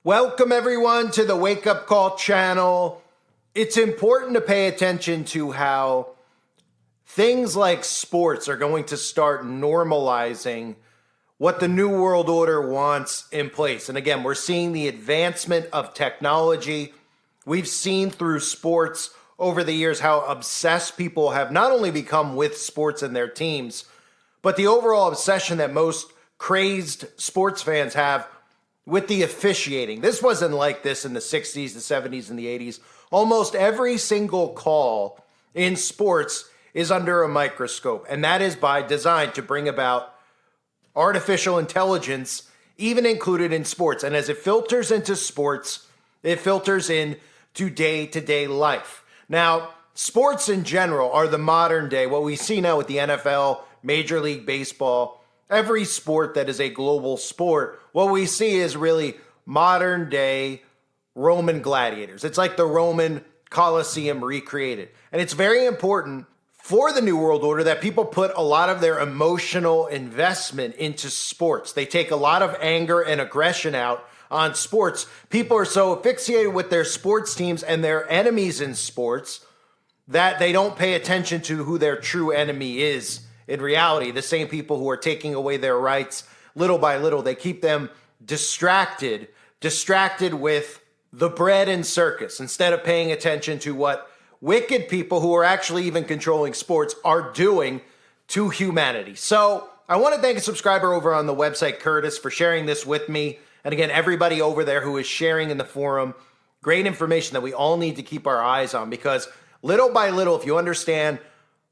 Welcome everyone to the Wake Up Call channel. It's important to pay attention to how things like sports are going to start normalizing what the New World Order wants in place. And again, we're seeing the advancement of technology. We've seen through sports over the years how obsessed people have not only become with sports and their teams, but the overall obsession that most crazed sports fans have with the officiating. This wasn't like this in the 60s, the 70s, and the 80s. Almost every single call in sports is under a microscope, and that is by design to bring about artificial intelligence, even included in sports. And as it filters into sports, it filters into day-to-day life. Now, sports in general are the modern day, what we see now with the NFL, Major League Baseball, every sport that is a global sport, what we see is really modern day Roman gladiators. It's like the Roman Colosseum recreated. And it's very important for the New World Order that people put a lot of their emotional investment into sports. They take a lot of anger and aggression out on sports. People are so asphyxiated with their sports teams and their enemies in sports that they don't pay attention to who their true enemy is. In reality, the same people who are taking away their rights little by little, they keep them distracted with the bread and circus instead of paying attention to what wicked people who are actually even controlling sports are doing to humanity. So I want to thank a subscriber over on the website, Curtis, for sharing this with me. And again, everybody over there who is sharing in the forum, great information that we all need to keep our eyes on, because little by little, if you understand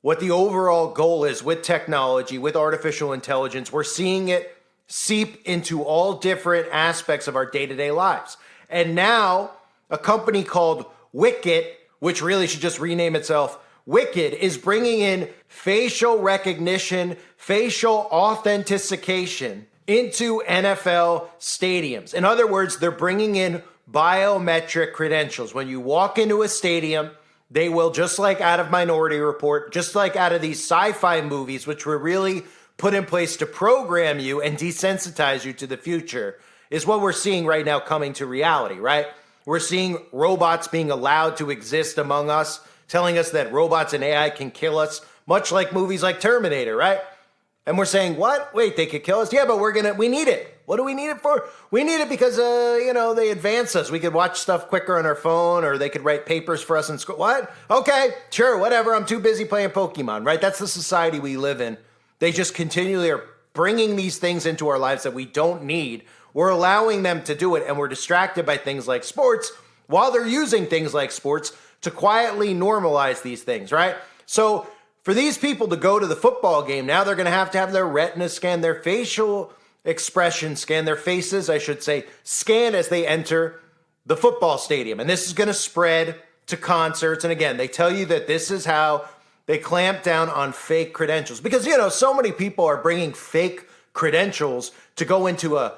what the overall goal is with technology, with artificial intelligence, we're seeing it seep into all different aspects of our day-to-day lives. And now a company called Wicket, which really should just rename itself Wicked, is bringing in facial recognition, facial authentication into NFL stadiums. In other words, they're bringing in biometric credentials. When you walk into a stadium, they will, just like out of Minority Report, just like out of these sci-fi movies, which were really put in place to program you and desensitize you to the future, is what we're seeing right now coming to reality, right? We're seeing robots being allowed to exist among us, telling us that robots and AI can kill us, much like movies like Terminator, right? And we're saying, what? Wait, they could kill us? Yeah, but we need it. What do we need it for? We need it because, they advance us. We could watch stuff quicker on our phone, or they could write papers for us in school. What? Okay, sure, whatever. I'm too busy playing Pokemon, right? That's the society we live in. They just continually are bringing these things into our lives that we don't need. We're allowing them to do it, and we're distracted by things like sports while they're using things like sports to quietly normalize these things, right? So for these people to go to the football game, now they're going to have their retina scanned, their facial expression scanned, their faces, I should say, scanned as they enter the football stadium. And this is going to spread to concerts. And again, they tell you that this is how they clamp down on fake credentials. Because, so many people are bringing fake credentials to go into a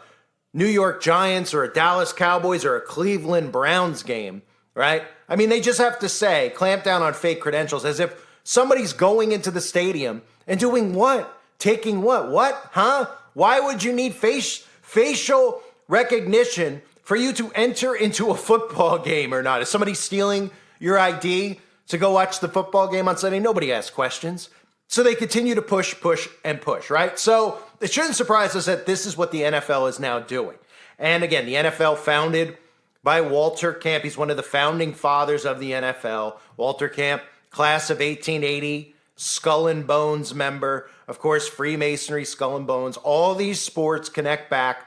New York Giants or a Dallas Cowboys or a Cleveland Browns game, right? I mean, they just have to say, clamp down on fake credentials, as if somebody's going into the stadium and doing what? Taking what? What? Huh? Why would you need facial recognition for you to enter into a football game or not? Is somebody stealing your ID to go watch the football game on Sunday? Nobody asks questions. So they continue to push, and push, right? So it shouldn't surprise us that this is what the NFL is now doing. And again, the NFL founded by Walter Camp. He's one of the founding fathers of the NFL. Walter Camp, class of 1880, Skull and Bones member. Of course, Freemasonry, Skull and Bones. All these sports connect back,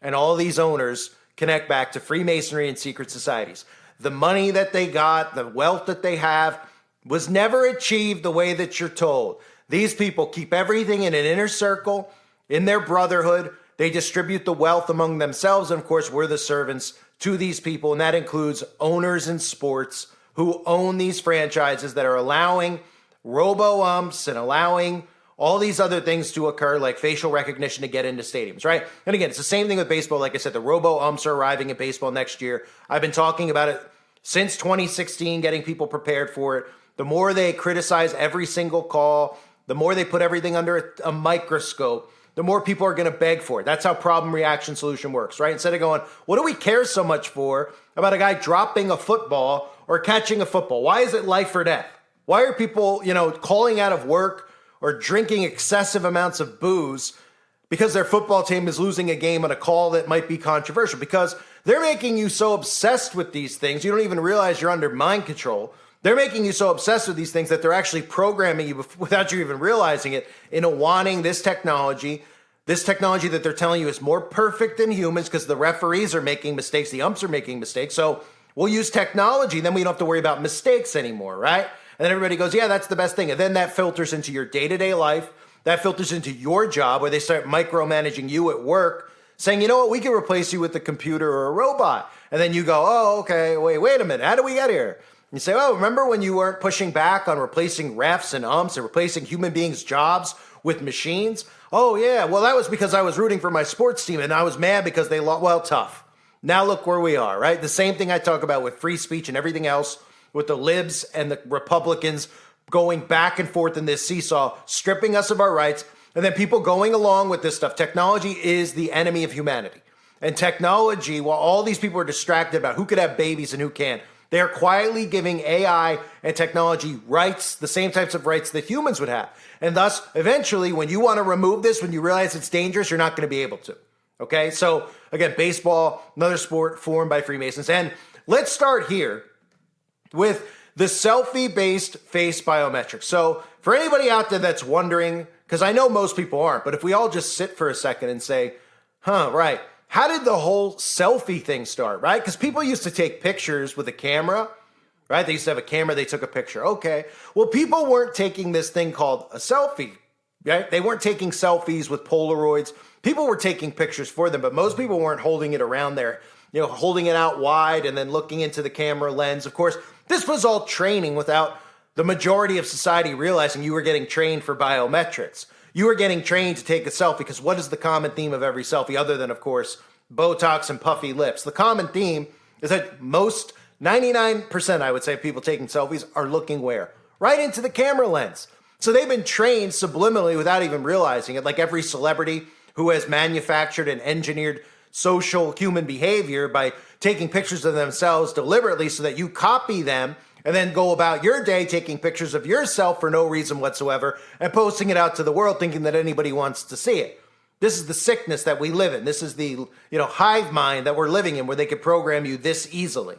and all these owners connect back to Freemasonry and secret societies. The money that they got, the wealth that they have, was never achieved the way that you're told. These people keep everything in an inner circle, in their brotherhood. They distribute the wealth among themselves. And of course, we're the servants to these people. And that includes owners in sports who own these franchises that are allowing robo-umps and allowing all these other things to occur, like facial recognition, to get into stadiums, right? And again, it's the same thing with baseball. Like I said, the robo-umps are arriving at baseball next year. I've been talking about it since 2016, getting people prepared for it. The more they criticize every single call, the more they put everything under a microscope, the more people are going to beg for it. That's how problem reaction solution works, right? Instead of going, what do we care so much for about a guy dropping a football or catching a football? Why is it life or death? Why are people, calling out of work or drinking excessive amounts of booze because their football team is losing a game on a call that might be controversial? Because they're making you so obsessed with these things, you don't even realize you're under mind control. They're making you so obsessed with these things that they're actually programming you without you even realizing it into wanting this technology that they're telling you is more perfect than humans because the referees are making mistakes, the umps are making mistakes. So we'll use technology, then we don't have to worry about mistakes anymore, right? And then everybody goes, yeah, that's the best thing. And then that filters into your day-to-day life. That filters into your job where they start micromanaging you at work, saying, you know what, we can replace you with a computer or a robot. And then you go, oh, okay, wait a minute. How did we get here? You say, oh, remember when you weren't pushing back on replacing refs and umps and replacing human beings' jobs with machines? Oh, yeah, well, that was because I was rooting for my sports team and I was mad because they lost. Well, tough. Now look where we are, right? The same thing I talk about with free speech and everything else, with the libs and the Republicans going back and forth in this seesaw, stripping us of our rights, and then people going along with this stuff. Technology is the enemy of humanity. And technology, while all these people are distracted about who could have babies and who can't, they are quietly giving AI and technology rights, the same types of rights that humans would have. And thus, eventually, when you want to remove this, when you realize it's dangerous, you're not going to be able to. Okay? So, again, baseball, another sport formed by Freemasons. And let's start here with the selfie-based face biometrics. So, for anybody out there that's wondering, because I know most people aren't, but if we all just sit for a second and say, right, how did the whole selfie thing start, right? Because people used to take pictures with a camera, right? They used to have a camera, they took a picture. Okay. Well, people weren't taking this thing called a selfie, right? They weren't taking selfies with Polaroids. People were taking pictures for them, but most people weren't holding it around there, holding it out wide and then looking into the camera lens. Of course, this was all training without the majority of society realizing you were getting trained for biometrics. You were getting trained to take a selfie because what is the common theme of every selfie other than, of course, Botox and puffy lips? The common theme is that most, 99%, I would say, of people taking selfies are looking where? Right into the camera lens. So they've been trained subliminally without even realizing it, like every celebrity who has manufactured and engineered social human behavior by taking pictures of themselves deliberately so that you copy them and then go about your day taking pictures of yourself for no reason whatsoever and posting it out to the world thinking that anybody wants to see it. This is the sickness that we live in. This is the, hive mind that we're living in where they could program you this easily.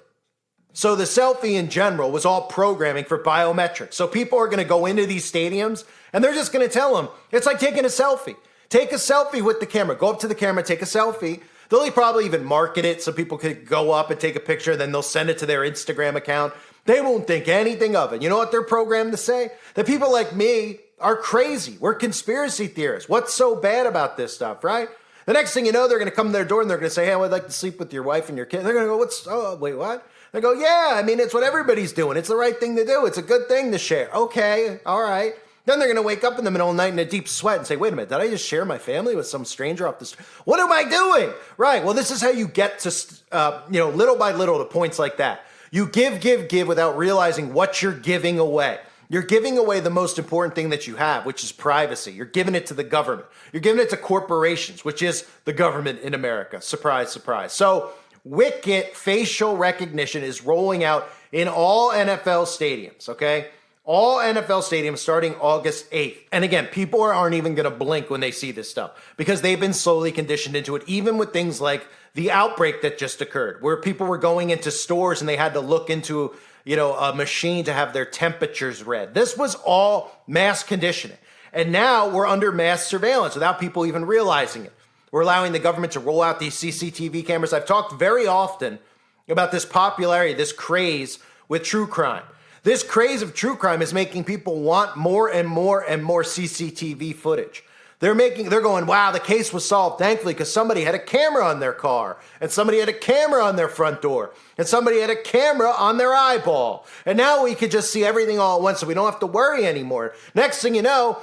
So the selfie in general was all programming for biometrics. So people are going to go into these stadiums and they're just going to tell them, it's like taking a selfie. Take a selfie with the camera. Go up to the camera, take a selfie. They'll probably even market it so people could go up and take a picture, then they'll send it to their Instagram account. They won't think anything of it. You know what they're programmed to say? That people like me are crazy. We're conspiracy theorists. What's so bad about this stuff, right? The next thing you know, they're going to come to their door and they're going to say, hey, I'd like to sleep with your wife and your kid. They're going to go, wait, what? They go, yeah, it's what everybody's doing. It's the right thing to do. It's a good thing to share. Okay, all right. Then they're going to wake up in the middle of the night in a deep sweat and say, wait a minute, did I just share my family with some stranger off the street? What am I doing? Right, well, this is how you get to, little by little to points like that. You give without realizing what you're giving away. You're giving away the most important thing that you have, which is privacy. You're giving it to the government. You're giving it to corporations, which is the government in America. Surprise, surprise. So Wicket facial recognition is rolling out in all NFL stadiums, okay? All NFL stadiums starting August 8th. And again, people aren't even going to blink when they see this stuff because they've been slowly conditioned into it, even with things like the outbreak that just occurred, where people were going into stores and they had to look into, a machine to have their temperatures read. This was all mass conditioning. And now we're under mass surveillance without people even realizing it. We're allowing the government to roll out these CCTV cameras. I've talked very often about this popularity, this craze with true crime. This craze of true crime is making people want more and more and more CCTV footage. They're going, wow, the case was solved, thankfully, because somebody had a camera on their car, and somebody had a camera on their front door, and somebody had a camera on their eyeball. And now we could just see everything all at once, so we don't have to worry anymore. Next thing you know,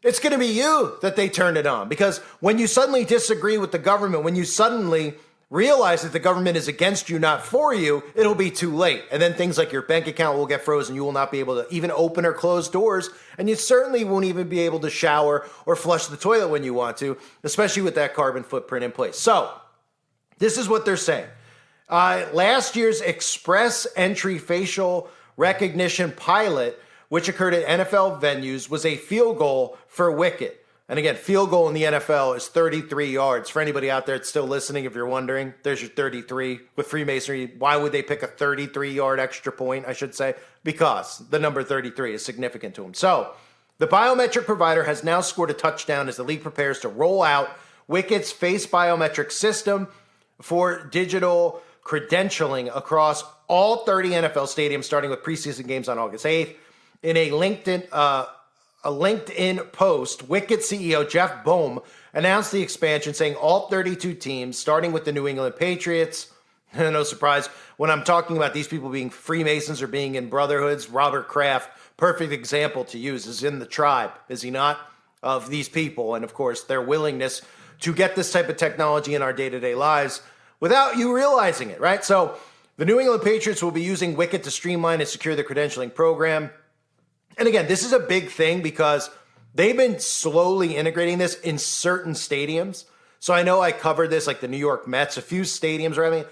it's going to be you that they turn it on. Because when you suddenly disagree with the government, when you suddenly realize that the government is against you, not for you, it'll be too late. And then things like your bank account will get frozen. You will not be able to even open or close doors. And you certainly won't even be able to shower or flush the toilet when you want to, especially with that carbon footprint in place. So this is what they're saying. Last year's express entry facial recognition pilot, which occurred at NFL venues, was a field goal for Wicket. And again, field goal in the NFL is 33 yards. For anybody out there that's still listening, if you're wondering, there's your 33. With Freemasonry, why would they pick a 33-yard extra point, I should say? Because the number 33 is significant to them. So the biometric provider has now scored a touchdown as the league prepares to roll out Wicket's face biometric system for digital credentialing across all 30 NFL stadiums, starting with preseason games on August 8th. In a LinkedIn post, Wicket CEO Jeff Bohm announced the expansion, saying all 32 teams, starting with the New England Patriots. No surprise, when I'm talking about these people being Freemasons or being in brotherhoods, Robert Kraft, perfect example to use, is in the tribe, is he not, of these people. And of course, their willingness to get this type of technology in our day-to-day lives without you realizing it, right? So the New England Patriots will be using Wicket to streamline and secure the credentialing program. And again, this is a big thing because they've been slowly integrating this in certain stadiums. So I know I covered this, like the New York Mets, a few stadiums are having.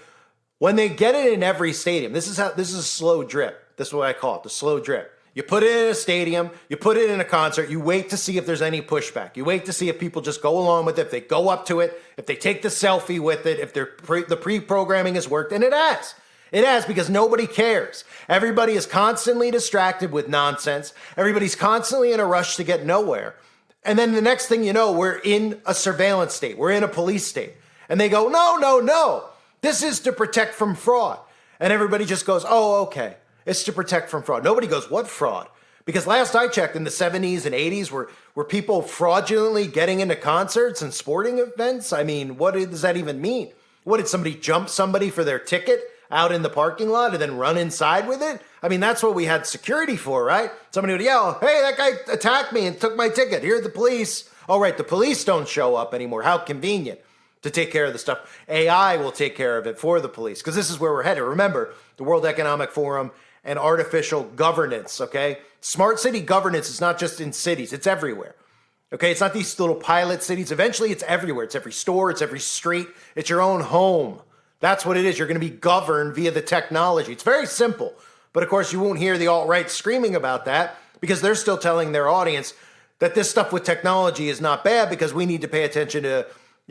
When they get it in every stadium, this is a slow drip. This is what I call it, the slow drip. You put it in a stadium, you put it in a concert, you wait to see if there's any pushback. You wait to see if people just go along with it, if they go up to it, if they take the selfie with it, if the pre-programming has worked, and it has. It has, because nobody cares. Everybody is constantly distracted with nonsense. Everybody's constantly in a rush to get nowhere. And then the next thing you know, we're in a surveillance state. We're in a police state. And they go, no. This is to protect from fraud. And everybody just goes, oh, okay. It's to protect from fraud. Nobody goes, what fraud? Because last I checked, in the 70s and 80s, were people fraudulently getting into concerts and sporting events? I mean, what does that even mean? What, did somebody jump somebody for their ticket out in the parking lot and then run inside with it? I mean, that's what we had security for, right? Somebody would yell, hey, that guy attacked me and took my ticket. Here are the police. Oh, right, the police don't show up anymore. How convenient to take care of the stuff. AI will take care of it for the police, because this is where we're headed. Remember, the World Economic Forum and artificial governance, okay? Smart city governance is not just in cities, it's everywhere. Okay, it's not these little pilot cities. Eventually, it's everywhere. It's every store, it's every street, it's your own home. That's what it is. You're going to be governed via the technology. It's very simple. But of course, you won't hear the alt-right screaming about that, because they're still telling their audience that this stuff with technology is not bad, because we need to pay attention to,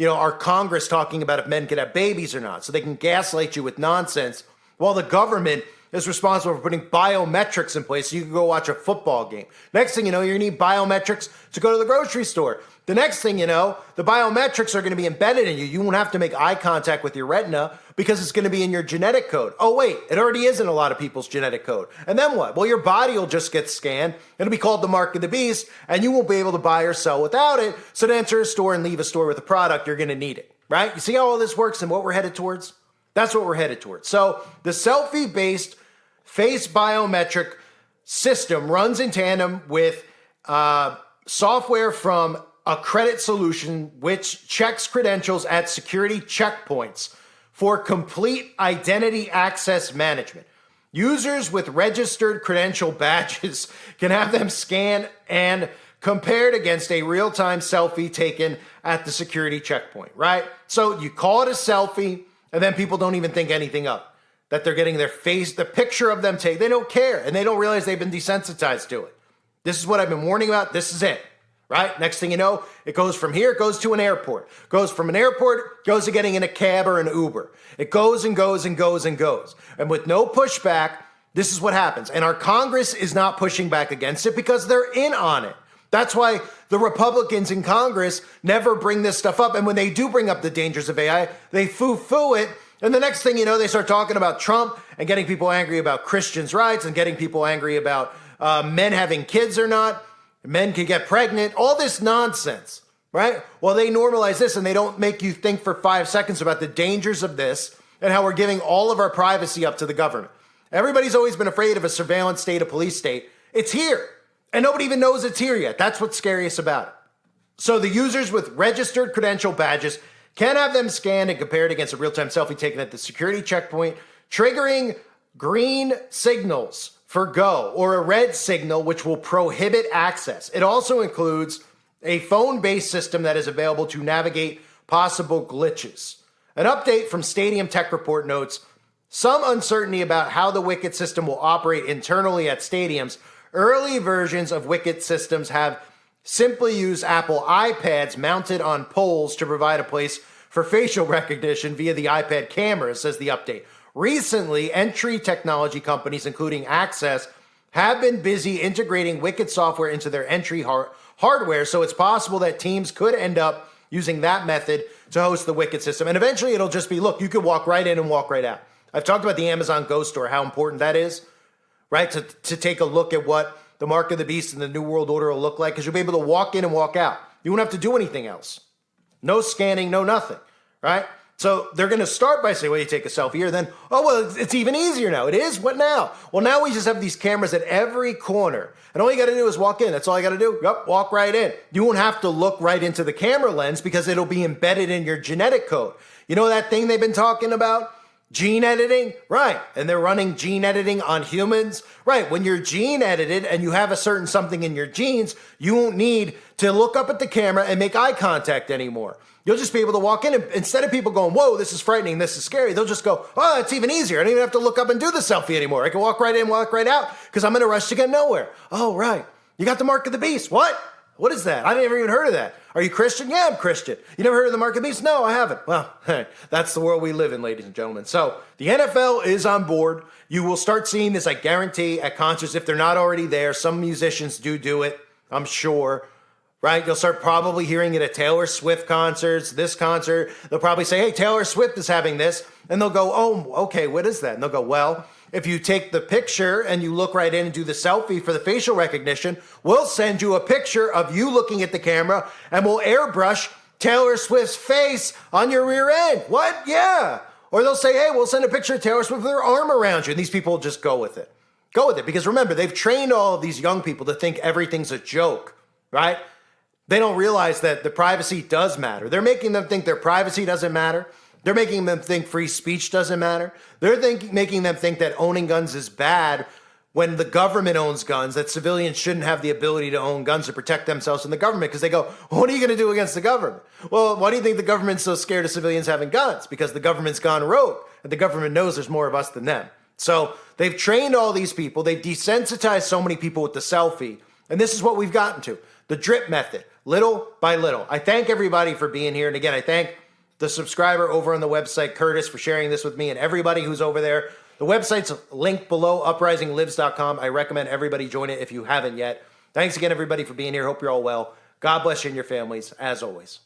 our Congress talking about if men can have babies or not. So they can gaslight you with nonsense while the government is responsible for putting biometrics in place so you can go watch a football game. Next thing you know, you're going to need biometrics to go to the grocery store. The next thing you know, the biometrics are going to be embedded in you. You won't have to make eye contact with your retina because it's going to be in your genetic code. Oh, wait, it already is in a lot of people's genetic code. And then what? Well, your body will just get scanned. It'll be called the mark of the beast, and you won't be able to buy or sell without it. So to enter a store and leave a store with a product, you're going to need it, right? You see how all this works and what we're headed towards? That's what we're headed towards. So the selfie-based face biometric system runs in tandem with software from a credit solution which checks credentials at security checkpoints for complete identity access management. Users with registered credential badges can have them scanned and compared against a real-time selfie taken at the security checkpoint, right? So you call it a selfie, and then people don't even think anything of it, that they're getting their face, the picture of them taken. They don't care, and they don't realize they've been desensitized to it. This is what I've been warning about. This is it, right? Next thing you know, it goes from here, it goes to an airport. Goes from an airport, goes to getting in a cab or an Uber. It goes and goes and goes and goes. And with no pushback, this is what happens. And our Congress is not pushing back against it because they're in on it. That's why the Republicans in Congress never bring this stuff up. And when they do bring up the dangers of AI, they foo-foo it. And the next thing you know, they start talking about Trump and getting people angry about Christians' rights and getting people angry about men having kids or not. Men can get pregnant, all this nonsense, right? Well, they normalize this and they don't make you think for 5 seconds about the dangers of this and how we're giving all of our privacy up to the government. Everybody's always been afraid of a surveillance state, a police state. It's here. And nobody even knows it's here yet. That's what's scariest about it. So the users with registered credential badges can have them scanned and compared against a real-time selfie taken at the security checkpoint, triggering green signals for go or a red signal which will prohibit access. It also includes a phone-based system that is available to navigate possible glitches. An update from Stadium Tech Report notes some uncertainty about how the Wicket system will operate internally at stadiums. Early versions of Wicket systems have simply used Apple iPads mounted on poles to provide a place for facial recognition via the iPad camera, says the update. Recently, entry technology companies, including Access, have been busy integrating Wicket software into their entry hardware, so it's possible that teams could end up using that method to host the Wicket system. And eventually it'll just be, look, you could walk right in and walk right out. I've talked about the Amazon Go Store, how important that is, right? To take a look at what the Mark of the Beast and the New World Order will look like, because you'll be able to walk in and walk out. You won't have to do anything else. No scanning, no nothing, right? So they're going to start by saying, well, you take a selfie here, then, oh, well, it's even easier now. It is? What now? Well, now we just have these cameras at every corner. And all you got to do is walk in. That's all you got to do. Yep, walk right in. You won't have to look right into the camera lens because it'll be embedded in your genetic code. You know that thing they've been talking about? Gene editing? Right. And they're running gene editing on humans? Right. When you're gene edited and you have a certain something in your genes, you won't need to look up at the camera and make eye contact anymore. You'll just be able to walk in and instead of people going, whoa, this is frightening, this is scary, they'll just go, oh, it's even easier. I don't even have to look up and do the selfie anymore. I can walk right in, walk right out because I'm in a rush to get nowhere. Oh, right. You got the Mark of the Beast. What? What is that? I never even heard of that. Are you Christian? Yeah, I'm Christian. You never heard of the Mark of the Beast? No, I haven't. Well, that's the world we live in, ladies and gentlemen. So the NFL is on board. You will start seeing this, I guarantee, at concerts if they're not already there. Some musicians do it, I'm sure. Right? You'll start probably hearing it at Taylor Swift concerts, this concert. They'll probably say, hey, Taylor Swift is having this. And they'll go, oh, okay, what is that? And they'll go, well, if you take the picture and you look right in and do the selfie for the facial recognition, we'll send you a picture of you looking at the camera and we'll airbrush Taylor Swift's face on your rear end. What? Yeah. Or they'll say, hey, we'll send a picture of Taylor Swift with her arm around you. And these people just go with it. Go with it. Because remember, they've trained all of these young people to think everything's a joke, right? They don't realize that the privacy does matter. They're making them think their privacy doesn't matter. They're making them think free speech doesn't matter. They're making them think that owning guns is bad when the government owns guns, that civilians shouldn't have the ability to own guns to protect themselves from the government because they go, what are you going to do against the government? Well, why do you think the government's so scared of civilians having guns? Because the government's gone rogue and the government knows there's more of us than them. So they've trained all these people. They've desensitized so many people with the selfie. And this is what we've gotten to, the drip method. Little by little. I thank everybody for being here. And again, I thank the subscriber over on the website, Curtis, for sharing this with me and everybody who's over there. The website's linked below, uprisinglibs.com. I recommend everybody join it if you haven't yet. Thanks again, everybody, for being here. Hope you're all well. God bless you and your families, as always.